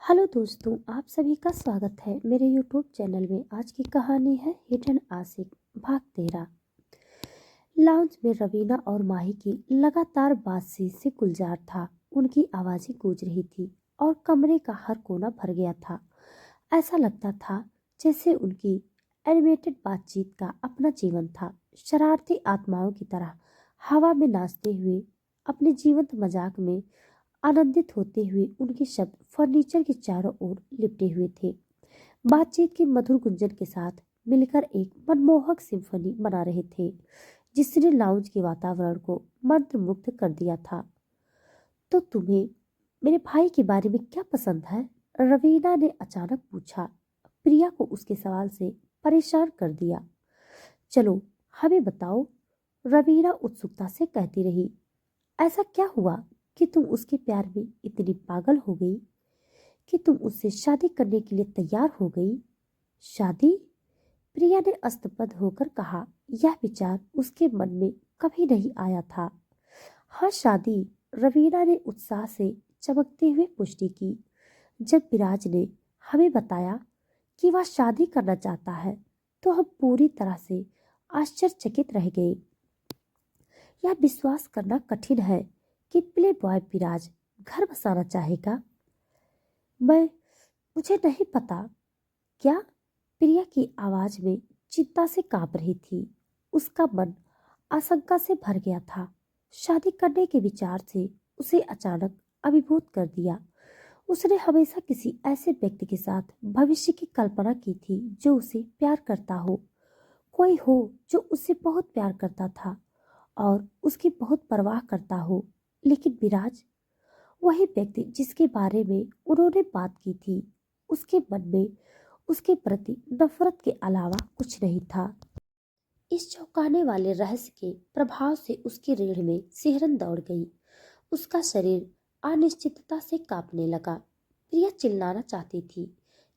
Hello दोस्तों, आप सभी का स्वागत है मेरे यूट्यूब चैनल में। आज की कहानी है हिडन आशिक भाग 13। लाउंज में रवीना और माही की लगातार बातचीत से गुलजार था। उनकी आवाजें गूंज रही थी और कमरे का हर कोना भर गया था। ऐसा लगता था जैसे उनकी एनिमेटेड बातचीत का अपना जीवन था। शरारती आत्माओं की तरह हवा में नाचते हुए अपने जीवंत मजाक में आनंदित होते हुए उनके शब्द फर्नीचर के चारों ओर लिपटे हुए थे। बातचीत की मधुर गुंजन के साथ मिलकर एक मनमोहक सिम्फनी बना रहे थे जिसने लाउंज के वातावरण को मंत्रमुग्ध कर दिया था। तो तुम्हें मेरे भाई के बारे में क्या पसंद है? रवीना ने अचानक पूछा। प्रिया को उसके सवाल से परेशान कर दिया। चलो हमें बताओ, रवीना उत्सुकता से कहती रही। ऐसा क्या हुआ कि तुम उसके प्यार में इतनी पागल हो गई कि तुम उससे शादी करने के लिए तैयार हो गई? शादी? प्रिया ने स्तब्ध होकर कहा। यह विचार उसके मन में कभी नहीं आया था। हाँ, शादी, रवीना ने उत्साह से चमकते हुए पुष्टि की। जब विराज ने हमें बताया कि वह शादी करना चाहता है तो हम पूरी तरह से आश्चर्यचकित रह गए। यह विश्वास करना कठिन है कि प्ले बॉय विराज घर बसाना चाहेगा। मैं मुझे नहीं पता। क्या? प्रिया की आवाज में चिंता से कांप रही थी। उसका मन आशंका से भर गया था। शादी करने के विचार से उसे अचानक अभिभूत कर दिया। उसने हमेशा किसी ऐसे व्यक्ति के साथ भविष्य की कल्पना की थी जो उसे प्यार करता हो। कोई हो जो उससे बहुत प्यार करता था और उसकी बहुत परवाह करता हो। लेकिन विराज, वही व्यक्ति जिसके बारे में उन्होंने बात की थी, उसके मन में उसके प्रति नफरत के अलावा कुछ नहीं था। इस चौंकाने वाले रहस्य के प्रभाव से उसकी रीढ़ में सिहरन दौड़ गई। उसका शरीर अनिश्चितता से कांपने लगा। प्रिया चिल्लाना चाहती थी,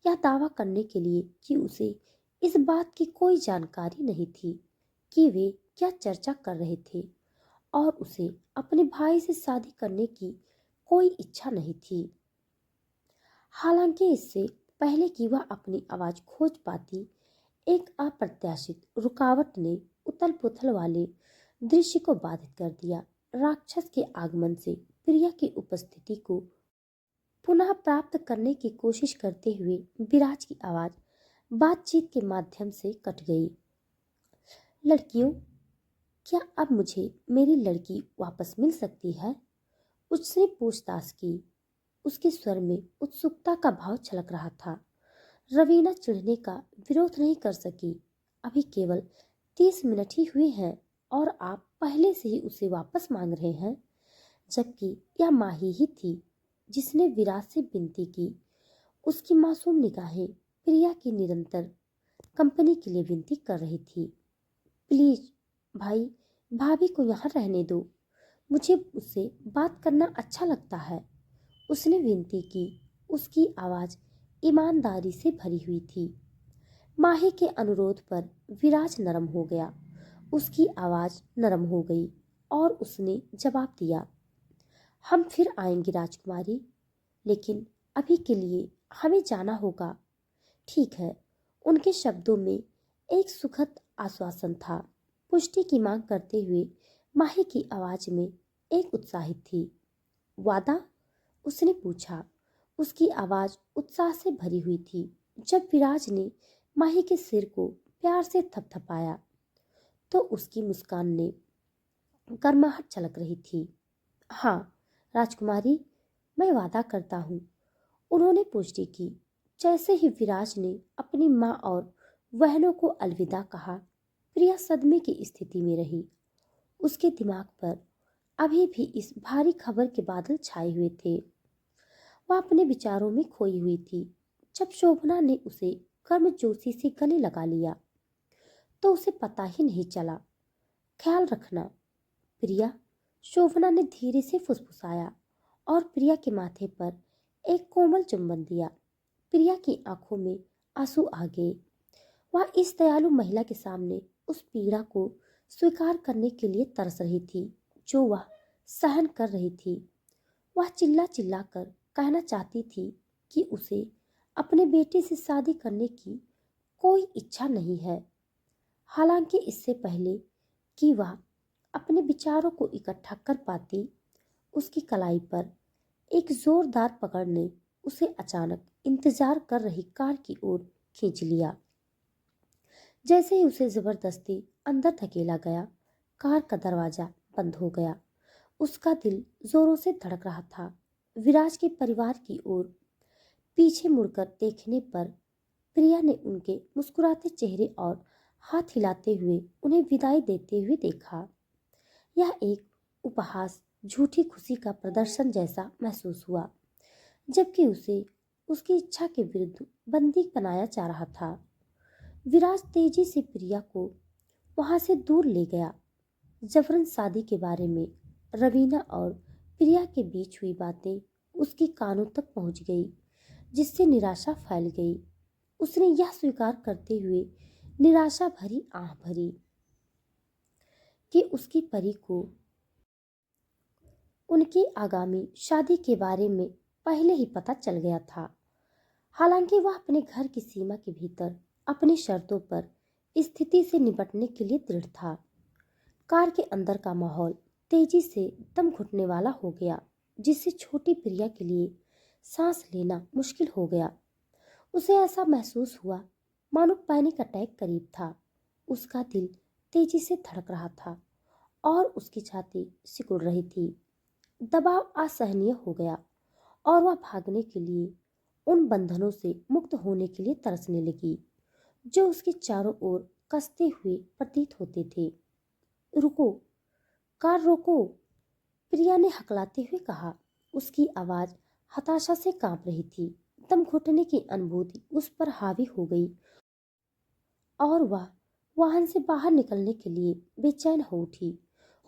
यह दावा करने के लिए कि उसे इस बात की कोई जानकारी नहीं थी कि वे क्या चर्चा कर रहे थे और उसे अपने भाई से शादी करने की कोई इच्छा नहीं थी। हालांकि इससे पहले कि वह अपनी आवाज खोज पाती, एक अप्रत्याशित रुकावट ने उथल पुथल वाले दृश्य को बाधित कर दिया। राक्षस के आगमन से प्रिया की उपस्थिति को पुनः प्राप्त करने की कोशिश करते हुए विराज की आवाज बातचीत के माध्यम से कट गई। लड़कियों, क्या अब मुझे मेरी लड़की वापस मिल सकती है? उसने पूछताछ की। उसके स्वर में उत्सुकता का भाव छलक रहा था। रवीना चिढ़ने का विरोध नहीं कर सकी। अभी केवल 30 मिनट ही हुए हैं और आप पहले से ही उसे वापस मांग रहे हैं, जबकि यह माही ही थी जिसने विराज से विनती की। उसकी मासूम निगाहें प्रिया की निरंतर कंपनी के लिए विनती कर रही थी। प्लीज भाई, भाभी को यहाँ रहने दो, मुझे उससे बात करना अच्छा लगता है, उसने विनती की। उसकी आवाज ईमानदारी से भरी हुई थी। माही के अनुरोध पर विराज नरम हो गया। उसकी आवाज नरम हो गई और उसने जवाब दिया, हम फिर आएंगे राजकुमारी, लेकिन अभी के लिए हमें जाना होगा। ठीक है। उनके शब्दों में एक सुखद आश्वासन था। पुष्टि की मांग करते हुए माही की आवाज में एक उत्साहित थी। वादा? उसने पूछा। उसकी आवाज उत्साह से भरी हुई थी। जब विराज ने माही के सिर को प्यार से थपथपाया तो उसकी मुस्कान ने गर्माहट झलक रही थी। हाँ राजकुमारी, मैं वादा करता हूँ, उन्होंने पुष्टि की। जैसे ही विराज ने अपनी माँ और बहनों को अलविदा कहा, प्रिया सदमे की स्थिति में रही। उसके दिमाग पर अभी भी इस भारी खबर के बादल छाए हुए थे। वह अपने विचारों में खोई हुई थी। जब शोभना ने उसे गर्मजोशी से गले लगा लिया तो उसे पता ही नहीं चला। ख्याल रखना प्रिया, शोभना ने धीरे से फुसफुसाया और प्रिया के माथे पर एक कोमल चुंबन दिया। प्रिया की आंखों में आंसू आ गए। वह इस दयालु महिला के सामने उस पीड़ा को स्वीकार करने के लिए तरस रही थी जो वह सहन कर रही थी। वह चिल्ला चिल्ला कर कहना चाहती थी कि उसे अपने बेटे से शादी करने की कोई इच्छा नहीं है। हालांकि इससे पहले कि वह अपने विचारों को इकट्ठा कर पाती, उसकी कलाई पर एक जोरदार पकड़ ने उसे अचानक इंतजार कर रही कार की ओर खींच लिया। जैसे ही उसे जबरदस्ती अंदर धकेला गया, कार का दरवाजा बंद हो गया। उसका दिल जोरों से धड़क रहा था। विराज के परिवार की ओर पीछे मुड़कर देखने पर प्रिया ने उनके मुस्कुराते चेहरे और हाथ हिलाते हुए उन्हें विदाई देते हुए देखा। यह एक उपहास, झूठी खुशी का प्रदर्शन जैसा महसूस हुआ, जबकि उसे उसकी इच्छा के विरुद्ध बंदी बनाया जा रहा था। विराज तेजी से प्रिया को वहां से दूर ले गया। जबरन शादी के बारे में रवीना और प्रिया के बीच हुई बातें उसके कानों तक पहुंच गई, जिससे निराशा फैल गई। उसने यह स्वीकार करते हुए निराशा भरी आह भरी कि उसकी परी को उनकी आगामी शादी के बारे में पहले ही पता चल गया था। हालांकि वह अपने घर की सीमा के भीतर अपनी शर्तों पर स्थिति से निपटने के लिए दृढ़ था। कार के अंदर का माहौल तेजी से दम घुटने वाला हो गया, जिससे छोटी प्रिया के लिए सांस लेना मुश्किल हो गया। उसे ऐसा महसूस हुआ मानो पैनिक अटैक करीब था। उसका दिल तेजी से धड़क रहा था और उसकी छाती सिकुड़ रही थी। दबाव असहनीय हो गया और वह भागने के लिए, उन बंधनों से मुक्त होने के लिए तरसने लगी जो उसके चारों ओर कसते हुए प्रतीत होते थे। रुको, कार रोको, प्रिया ने हकलाते हुए कहा। उसकी आवाज हताशा से कांप रही थी। दम घुटने की अनुभूति उस पर हावी हो गई और वह वाहन से बाहर निकलने के लिए बेचैन हो उठी।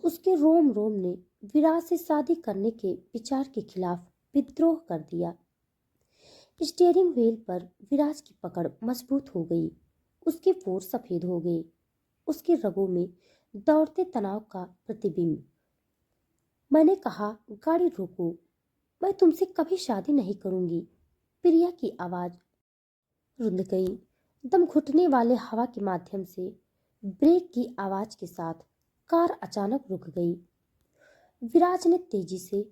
उसके रोम रोम ने विराज से शादी करने के विचार के खिलाफ विद्रोह कर दिया। स्टीयरिंग व्हील पर विराज की पकड़ मजबूत हो गई। उसके फोर सफेद हो गए, उसकी रगों में दौड़ते तनाव का प्रतिबिंब। मैंने कहा, गाड़ी रोको, मैं तुमसे कभी शादी नहीं करूंगी। प्रिया की आवाज रुंध गई। दम घुटने वाले हवा के माध्यम से ब्रेक की आवाज के साथ कार अचानक रुक गई। विराज ने तेजी से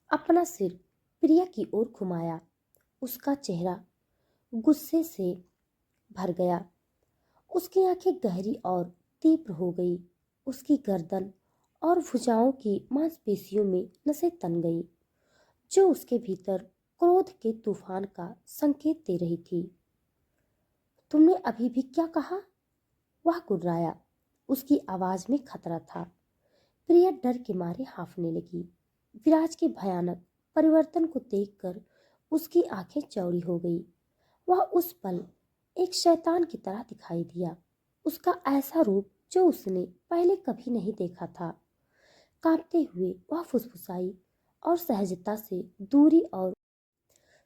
अपना सिर प्रिया की ओर घुमाया। उसका चेहरा गुस्से से भर गया। उसकी आंखें गहरी और तीव्र हो गई। उसकी गर्दन और भुजाओं की मांसपेशियों में नसें तन गई, जो उसके भीतर क्रोध के तूफान का संकेत दे रही थी। तुमने अभी भी क्या कहा? वह गुर्राया। उसकी आवाज में खतरा था। प्रिया डर के मारे हांफने लगी। विराज के भयानक परिवर्तन को देखकर उसकी आंखें चौड़ी हो गई। वह उस पल एक शैतान की तरह दिखाई दिया। उसका ऐसा रूप जो उसने पहले कभी नहीं देखा था। कांपते हुए वह फुसफुसाई और सहजता से दूरी और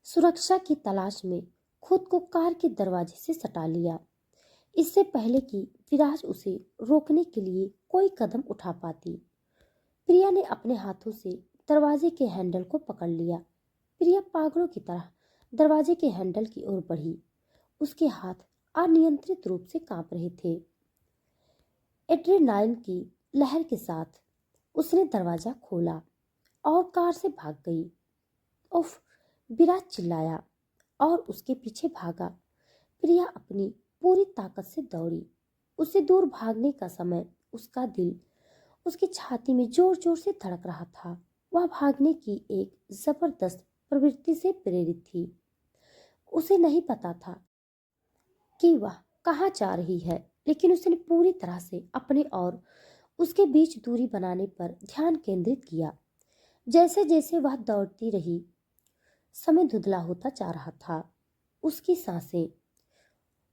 सुरक्षा की तलाश में खुद को कार के दरवाजे से सटा लिया, इससे पहले कि विराज उसे रोकने के लिए कोई कदम उठा पाती। प्रिया ने अपने हाथों से दरवाजे के हैंडल को पकड़ लिया। प्रिया पागलों की तरह दरवाजे के हैंडल की ओर बढ़ी। उसके हाथ अनियंत्रित रूप से कांप रहे थे। एड्रेनालिन की लहर के साथ उसने दरवाजा खोला और कार से भाग गई। उफ! विराज चिल्लाया और उसके पीछे भागा। प्रिया अपनी पूरी ताकत से दौड़ी। उससे दूर भागने का समय उसका दिल उसकी छाती में जोर जोर से धड़क रहा था। वह भागने की एक जबरदस्त प्रवृत्ति से प्रेरित थी। उसे नहीं पता था कि वह कहाँ जा रही है, लेकिन उसने पूरी तरह से अपने और उसके बीच दूरी बनाने पर ध्यान केंद्रित किया। जैसे जैसे वह दौड़ती रही, समय धुंधला होता जा रहा था। उसकी सांसें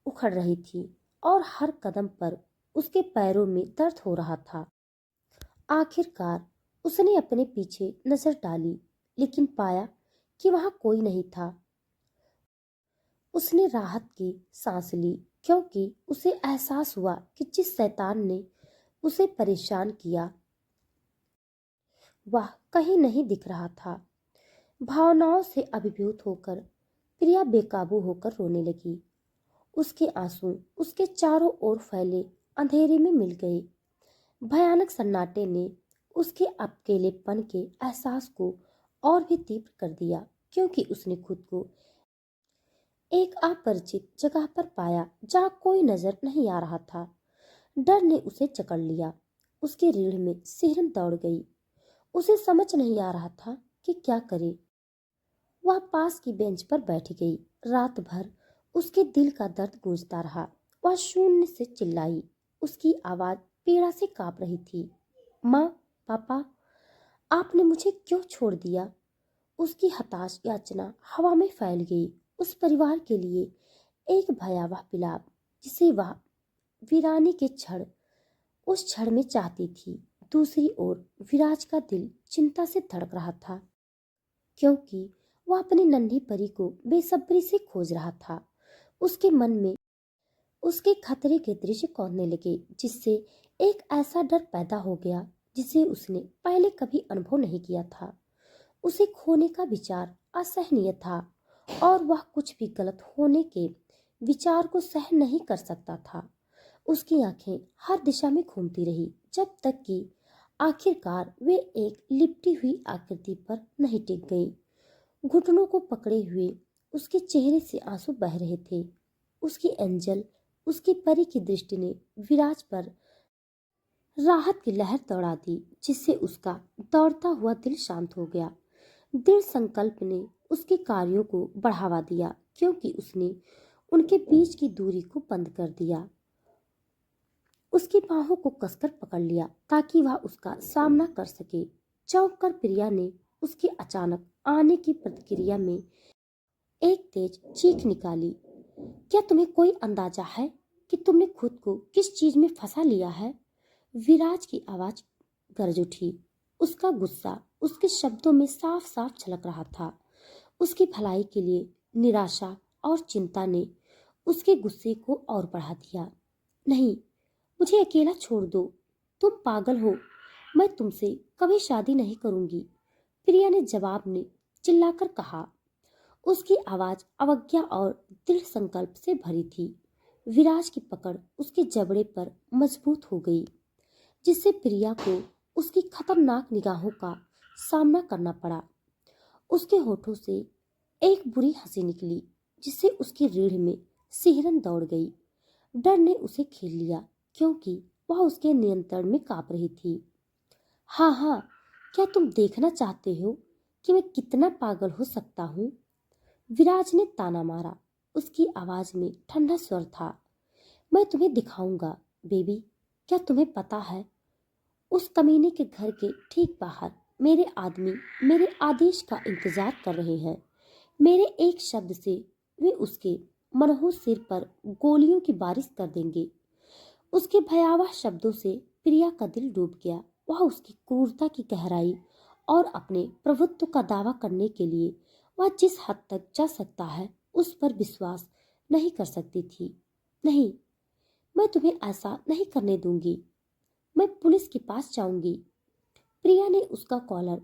उखड़ रही थी और हर कदम पर उसके पैरों में दर्द हो रहा था। आखिरकार उसने अपने पीछे नजर डाली, लेकिन पाया कि वहां कोई नहीं था। उसने राहत की सांस ली, क्योंकि उसे एहसास हुआ कि जिस शैतान ने उसे परेशान किया वह कहीं नहीं दिख रहा था। भावनाओं से अभिभूत होकर प्रिया बेकाबू होकर रोने लगी। उसके आंसू उसके चारों ओर फैले अंधेरे में मिल गए। भयानक सन्नाटे ने उसके अकेलेपन के एहसास को और भी तीव्र कर दिया, क्योंकि उसने खुद को एक अपरिचित जगह पर पाया जहाँ कोई नजर नहीं आ रहा था। डर ने उसे जकड़ लिया। उसकी रीढ़ में सिहरन दौड़ गई। उसे समझ नहीं आ रहा था कि क्या करे। वह पास की बेंच पर बैठ गई। रात भर उसके दिल का दर्द गूंजता रहा। वह शून्य से चिल्लाई। उसकी आवाज पीड़ा से कांप रही थी। माँ, पापा, आपने मुझे क्यों छोड़ दिया? उसकी हताश याचना हवा में फैल गई। उस परिवार के लिए एक भयावह विलाप जिसे वह वीरानी के क्षण उस क्षण में चाहती थी। दूसरी ओर विराज का दिल चिंता से धड़क रहा था, क्योंकि वह अपनी नन्ही परी को बेसब्री से खोज रहा था। उसके मन में उसके खतरे के दृश्य कौंधने लगे, जिससे एक ऐसा डर पैदा हो गया जिसे उसने पहले कभी अनुभव नहीं किया था। उसे खोने का विचार असहनीय था और वह कुछ भी गलत होने के विचार को सहन नहीं कर सकता था। उसकी आंखें हर दिशा में घूमती रही, जब तक कि आखिरकार वे एक लिपटी हुई आकृति पर नहीं टिक गई। घुटनों को पकड़े हुए उसके चेहरे से आंसू बह रहे थे। उसकी एंजल, उसकी परी की दृष्टि ने विराज पर राहत की लहर दौड़ा दी, जिससे उसका दौड़ता हुआ दिल शांत हो गया। दृढ़ संकल्प ने उसके कार्यों को बढ़ावा दिया, क्योंकि उसने उनके बीच की दूरी को बंद कर दिया। उसकी बाहों को कसकर पकड़ लिया ताकि वह उसका सामना कर सके। चौंक कर प्रिया ने उसके अचानक आने की प्रतिक्रिया में एक तेज चीख निकाली। क्या तुम्हें कोई अंदाजा है कि तुमने खुद को किस चीज में फंसा लिया है? विराज की आवाज गरज उठी। उसका गुस्सा उसके शब्दों में साफ साफ झलक रहा था। उसकी भलाई के लिए निराशा और चिंता ने उसके गुस्से को और बढ़ा दिया। नहीं, मुझे अकेला छोड़ दो। तुम पागल हो। मैं तुमसे कभी शादी नहीं करूंगी, प्रिया ने जवाब में चिल्लाकर कहा। उसकी आवाज अवज्ञा और दृढ़ संकल्प से भरी थी। विराज की पकड़ उसके जबड़े पर मजबूत हो गई, जिससे प्रिया को उसकी खतरनाक निगाहों का सामना करना पड़ा। उसके होठों से एक बुरी हंसी निकली, जिससे उसकी रीढ़ में सिहरन दौड़ गई। डर ने उसे घेर लिया, क्योंकि वह उसके नियंत्रण में कांप रही थी। हाँ हाँ, क्या तुम देखना चाहते हो कि मैं कितना पागल हो सकता हूँ? विराज ने ताना मारा। उसकी आवाज में ठंडा स्वर था। मैं तुम्हें दिखाऊंगा बेबी। क्या तुम्हें पता है, उस कमीने के घर के ठीक बाहर मेरे आदमी मेरे आदेश का इंतजार कर रहे हैं। मेरे एक शब्द से वे उसके मनहूस सिर पर गोलियों की बारिश कर देंगे। उसके भयावह शब्दों से प्रिया का दिल डूब गया। वह उसकी क्रूरता की गहराई और अपने प्रभुत्व का दावा करने के लिए वह जिस हद तक जा सकता है उस पर विश्वास नहीं कर सकती थी। नहीं, मैं तुम्हें ऐसा नहीं करने दूंगी। मैं पुलिस के पास जाऊंगी, प्रिया ने उसका कॉलर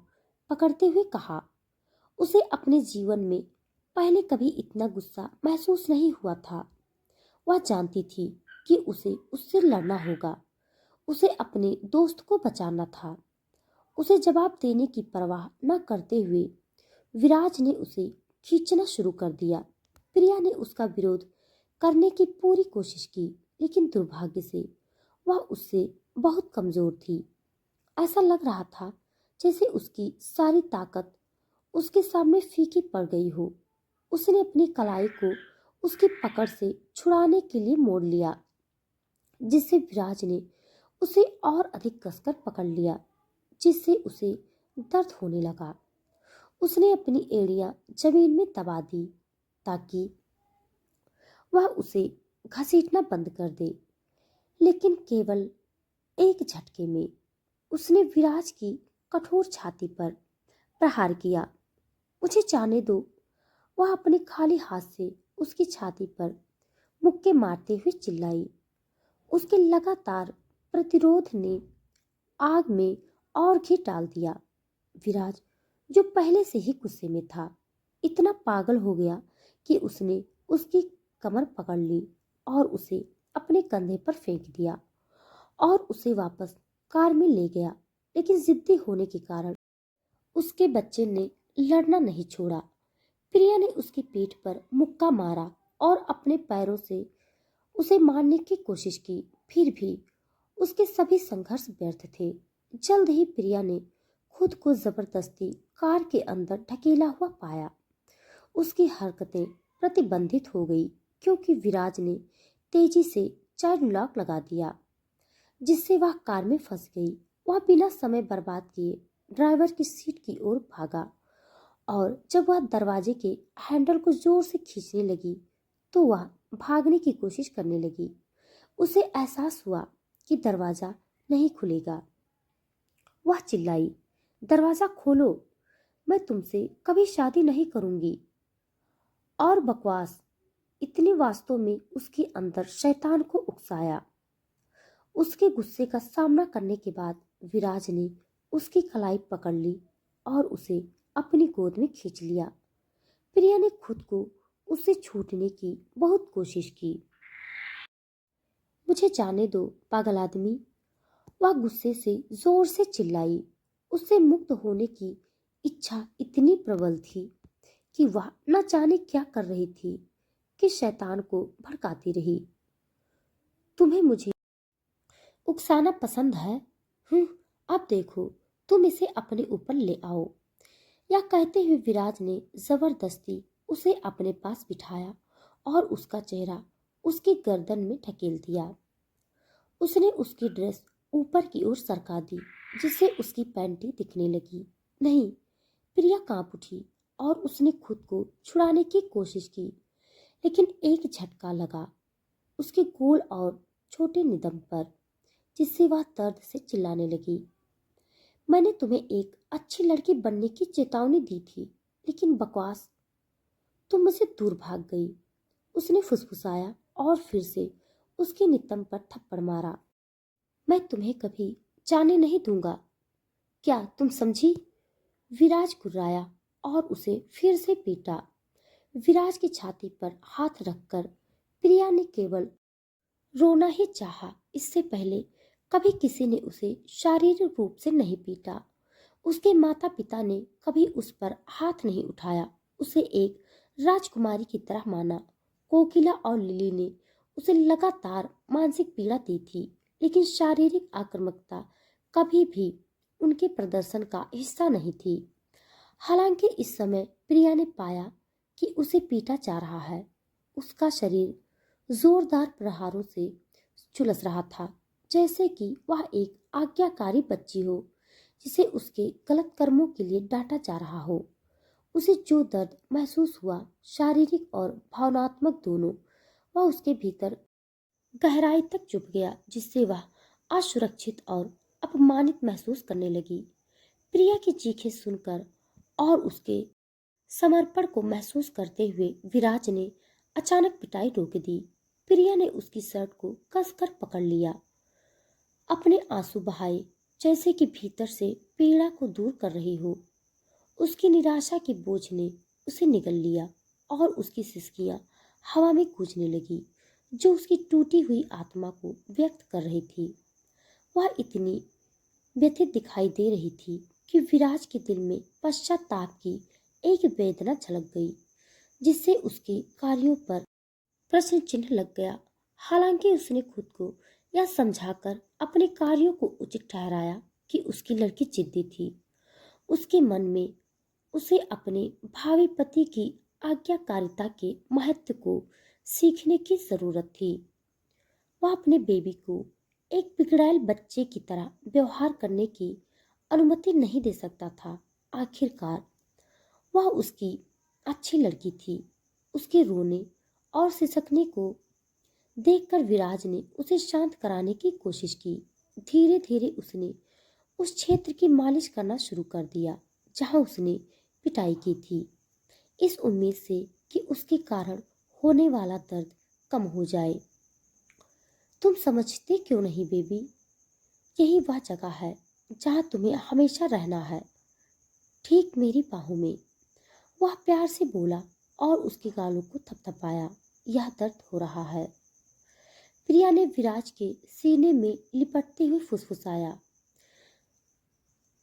पकड़ते हुए कहा। उसे अपने जीवन में पहले कभी इतना गुस्सा महसूस नहीं हुआ था। वह जानती थी कि उसे उससे लड़ना होगा। उसे अपने दोस्त को बचाना था। उसे जवाब देने की परवाह न करते हुए विराज ने उसे खींचना शुरू कर दिया। प्रिया ने उसका विरोध करने की पूरी कोशिश की, लेकिन दुर्भाग्य से वह उससे बहुत कमजोर थी। ऐसा लग रहा था जैसे उसकी सारी ताकत उसके सामने फीकी पड़ गई हो। उसने अपनी कलाई को उसकी पकड़ से छुड़ाने के लिए मोड़ लिया, जिससे विराज ने उसे और अधिक कसकर पकड़ लिया, जिससे उसे दर्द होने लगा। उसने अपनी एड़ियां जमीन में दबा दी ताकि वह उसे घसीटना बंद कर दे, लेकिन केवल एक झटके में उसने विराज की कठोर छाती पर प्रहार किया। मुझे जाने दो, वह अपने खाली हाथ से उसकी छाती पर मुक्के मारते हुए चिल्लाई। उसके लगातार प्रतिरोध ने आग में और घी डाल दिया। विराज, जो पहले से ही गुस्से में था, इतना पागल हो गया कि उसने उसकी कमर पकड़ ली और उसे अपने कंधे पर फेंक दिया और उसे वापस कार में ले गया। लेकिन जिद्दी होने के कारण उसके बच्चे ने लड़ना नहीं छोड़ा। प्रिया ने उसकी पीठ पर मुक्का मारा और अपने पैरों से उसे मारने की कोशिश की, फिर भी उसके सभी संघर्ष व्यर्थ थे। जल्द ही प्रिया ने खुद को जबरदस्ती कार के अंदर ढकेला हुआ पाया। उसकी हरकतें प्रतिबंधित हो गई क्योंकि विराज ने तेजी से चाइल्ड लॉक लगा दिया, जिससे वह कार में फंस गई। वह बिना समय बर्बाद किए ड्राइवर की सीट की ओर भागा और जब वह दरवाजे के हैंडल को जोर से खींचने लगी तो वह भागने की कोशिश करने लगी। उसे एहसास हुआ कि दरवाजा नहीं खुलेगा। वह चिल्लाई, दरवाजा खोलो, मैं तुमसे कभी शादी नहीं करूंगी। और बकवास इतनी वास्तव में उसके अंदर शैतान को उकसाया। उसके गुस्से का सामना करने के बाद विराज ने उसकी कलाई पकड़ ली और उसे अपनी गोद में खींच लिया। प्रिया ने खुद को उससे छूटने की बहुत कोशिश की। मुझे जाने दो पागल आदमी, वह गुस्से से जोर से चिल्लाई। उससे मुक्त होने की इच्छा इतनी प्रबल थी कि वह न जाने क्या कर रही थी कि शैतान को भड़काती रही। तुम्हें मुझे उकसाना पसंद है? अब देखो, तुम इसे अपने ऊपर ले आओ। यह कहते हुए विराज ने जबरदस्ती उसे अपने पास बिठाया और उसका चेहरा उसकी गर्दन में ढकेल दिया। उसने उसकी ड्रेस ऊपर की ओर सरका दी, जिससे उसकी पैंटी दिखने लगी। नहीं, प्रिया कांप उठी और उसने खुद को छुड़ाने की कोशिश की, लेकिन एक झटका लगा उसके गोल और छोटे नितंब पर, जिससे वह दर्द से चिल्लाने लगी। मैंने तुम्हें एक अच्छी लड़की बनने की चेतावनी दी थी, लेकिन बकवास, तुम मुझसे दूर भाग गई। उसने फुसफुसाया और फिर से उसके नितंब पर थप्पड़ मारा। मैं तुम्हें कभी जाने नहीं दूंगा, क्या तुम समझी? विराज गुर्राया और उसे फिर से पीटा। विराज की छाती पर हाथ रखकर प्रिया ने केवल रोना ही चाहा। इससे पहले कभी किसी ने उसे शारीरिक रूप से नहीं पीटा। उसके माता पिता ने कभी उस पर हाथ नहीं उठाया, उसे एक राजकुमारी की तरह माना। कोकिला और लिली ने उसे लगातार मानसिक पीड़ा दी थी, लेकिन शारीरिक आक्रामकता कभी भी उनके प्रदर्शन का हिस्सा नहीं थी। हालांकि इस समय प्रिया ने पाया कि उसे पीटा जा रहा है। उसका शरीर जोरदार प्रहारों से झुलस रहा था, जैसे कि वह एक आज्ञाकारी बच्ची हो जिसे उसके गलत कर्मों के लिए डांटा जा रहा हो। उसे जो दर्द महसूस हुआ, शारीरिक और भावनात्मक दोनों, वह उसके भीतर गहराई तक चुभ गया, जिससे वह असुरक्षित और अपमानित महसूस करने लगी। प्रिया की चीखें सुनकर और उसके समर्पण को महसूस करते हुए विराज ने अचानक पिटाई रोक दी। प्रिया ने उसकी शर्ट को कसकर पकड़ लिया, अपने आंसू बहाए, जैसे कि भीतर से पीड़ा को दूर कर रही हो। उसकी निराशा के बोझ ने उसे निगल लिया और उसकी सिसकियां हवा में गूंजने लगी, जो उसकी टूटी हुई आत्मा को व्यक्त कर रही थी। वह इतनी व्यथित दिखाई दे रही थी कि विराज के दिल में पश्चाताप की एक वेदना झलक गई, जिससे उसके कार्यों पर प्रश्न चिन्ह लग गया। हालांकि उसने खुद को यह समझाकर अपने कार्यों को उचित ठहराया कि उसकी लड़की जिद्दी थी। उसके मन में उसे अपने भावी पति की आज्ञाकारिता के महत्व को सीखने की जरूरत थी। वह अपने बेबी को एक बिगड़ैल बच्चे की तरह व्यवहार करने की अनुमति नहीं दे सकता था। आखिरकार वह उसकी अच्छी लड़की थी। उसके रोने और सिसकने को देखकर विराज ने उसे शांत कराने की कोशिश की। धीरे धीरे उसने उस क्षेत्र की मालिश करना शुरू कर दिया जहां उसने पिटाई की थी, इस उम्मीद से कि उसके कारण होने वाला दर्द कम हो जाए। तुम समझते क्यों नहीं बेबी? यही वह जगह है जहां तुम्हें हमेशा रहना है, ठीक मेरी बाहों में, वह प्यार से बोला। और उसके गालों को थपथपाया। यह दर्द हो रहा है। प्रिया ने विराज के सीने में लिपटते हुए फुसफुसाया।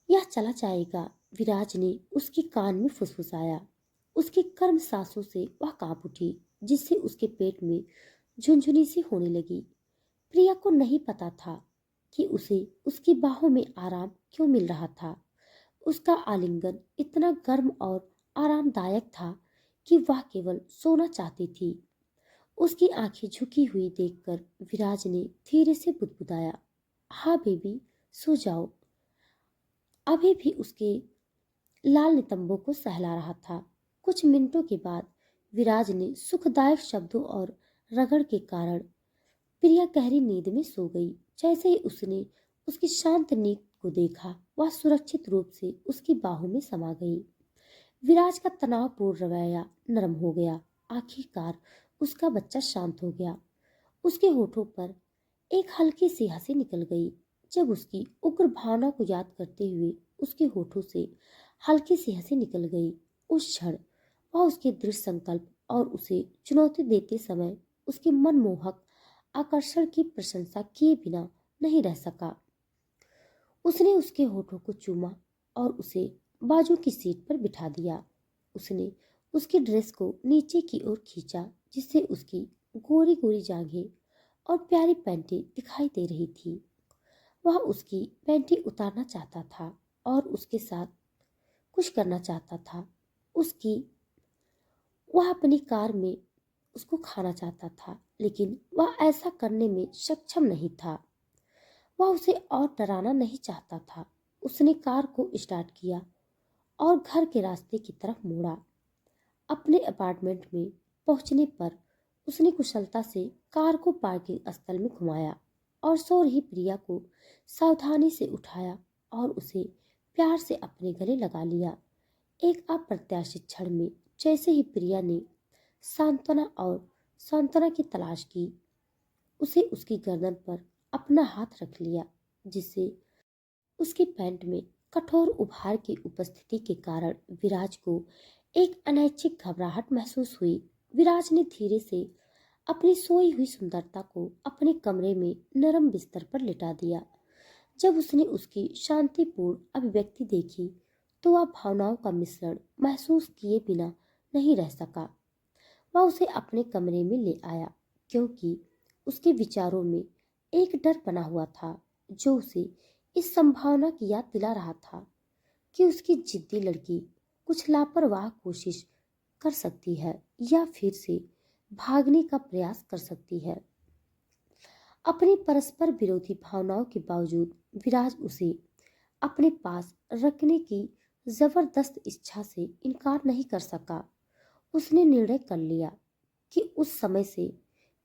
यह चला जाएगा। विराज ने उसके कान में फुसफुसाया। उसकी गर्म सांसों से वह कांप उठी, जिससे उसके पेट में झुनझुनी सी होने लगी। प्रिया को नहीं पता था कि उसे उसकी बाहों में आराम क्यों मिल रहा था। उसका आलिंगन इतना गर्म और आरामदायक था कि वह केवल सोना चाहती थी। उसकी आंखें झुकी हुई देखकर विराज ने धीरे से बुदबुदाया, हाँ बेबी, सो जाओ। अभी भी उसके लाल नितंबों को सहला रहा था। कुछ मिनटों के बाद विराज ने सुखदायक शब्दों और रगड़ के कारण प्रिया गहरी नींद में सो गई। जैसे ही उसने उसकी शांत नींद को देखा, वह सुरक्षित रूप से उसकी बाहों में समा गई। विराज का तनावपूर्ण रवैया नरम हो गया। आखिरकार उसका बच्चा शांत हो गया। उसके होठों पर एक हल्की सी हंसी निकल गई। जब उसकी उग्र भावना को याद करते हुए उसके होठों से हल्की सी हंसी निकल गई, उस क्षण वह उसके दृढ़ संकल्प और उसे चुनौती देते समय उसके मनमोहक आकर्षण की प्रशंसा किए बिना नहीं रह सका। उसने उसके होठों को चूमा और उसे बाजू की सीट पर बिठा दिया। उसने उसकी ड्रेस को नीचे की ओर खींचा, जिससे उसकी गोरी गोरी जांघें और प्यारी पैंटी दिखाई दे रही थी। वह उसकी पैंटी उतारना चाहता था और उसके साथ कुछ करना चाहता था। उसकी वह अपनी कार में उसको खाना चाहता था, लेकिन वह ऐसा करने में सक्षम नहीं था। वह उसे और डराना नहीं चाहता था। उसने कार को स्टार्ट किया और घर के रास्ते की तरफ मुड़ा। अपने अपार्टमेंट में पहुंचने पर उसने कुशलता से कार को पार्किंग स्थल में घुमाया और सो रही प्रिया को सावधानी से उठाया और उसे प्यार से अपने गले लगा लिया। एक अप्रत्याशित क्षण में जैसे ही प्रिया ने सांत्वना की तलाश की, उसे उसकी गर्दन पर अपना हाथ रख लिया, जिससे उसकी पैंट में कठोर उभार की उपस्थिति के कारण विराज को एक अनैच्छिक घबराहट महसूस हुई। विराज ने धीरे से अपनी सोई हुई सुंदरता को अपने कमरे में नरम बिस्तर पर लिटा दिया। जब उसने उसकी शांतिपूर्ण अभिव्यक्ति देखी, तो वह भावनाओं का मिश्रण महसूस किए बिना नहीं रह सका। वह उसे अपने कमरे में ले आया, क्योंकि उसके विचारों में एक डर बना हुआ था, जो उसे इस संभावना की याद दिला रहा था कि उसकी जिद्दी लड़की कुछ लापरवाह कोशिश कर सकती है या फिर से भागने का प्रयास कर सकती है। अपनी परस्पर विरोधी भावनाओं के बावजूद विराज उसे अपने पास रखने की जबरदस्त इच्छा से इनकार नहीं कर सका। उसने निर्णय कर लिया कि उस समय से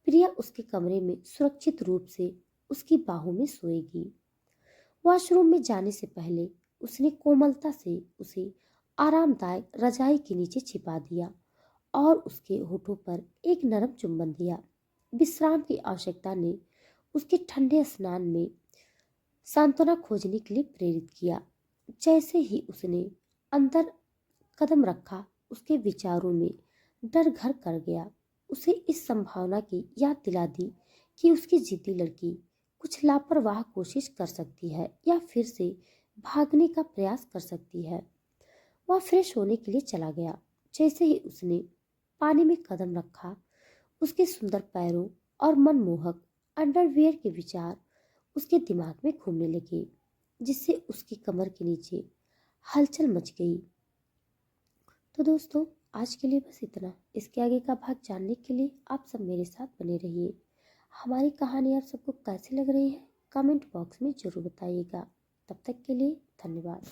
प्रिया उसके कमरे में सुरक्षित रूप से उसकी बाहों में सोएगी। वॉशरूम में जाने से पहले उसने कोमलता से उसे आरामदायक रजाई के नीचे छिपा दिया और उसके होठों पर एक नरम चुंबन दिया। विश्राम की आवश्यकता ने उसके ठंडे स्नान में सांत्वना खोजने के लिए प्रेरित किया। जैसे ही उसने अंदर कदम रखा, उसके विचारों में डर घर कर गया। उसे इस संभावना की याद दिला दी कि उसकी जिद्दी लड़की कुछ लापरवाह कोशिश कर सकती है या फिर से भागने का प्रयास कर सकती है। वह फ्रेश होने के लिए चला गया। जैसे ही उसने पानी में कदम रखा, उसके सुंदर पैरों और मनमोहक अंडरवियर के विचार उसके दिमाग में घूमने लगे, जिससे उसकी कमर के नीचे हलचल मच गई। तो दोस्तों, आज के लिए बस इतना। इसके आगे का भाग जानने के लिए आप सब मेरे साथ बने रहिए। हमारी कहानी आप सबको कैसी लग रही है, कमेंट बॉक्स में जरूर बताइएगा। तब तक के लिए धन्यवाद।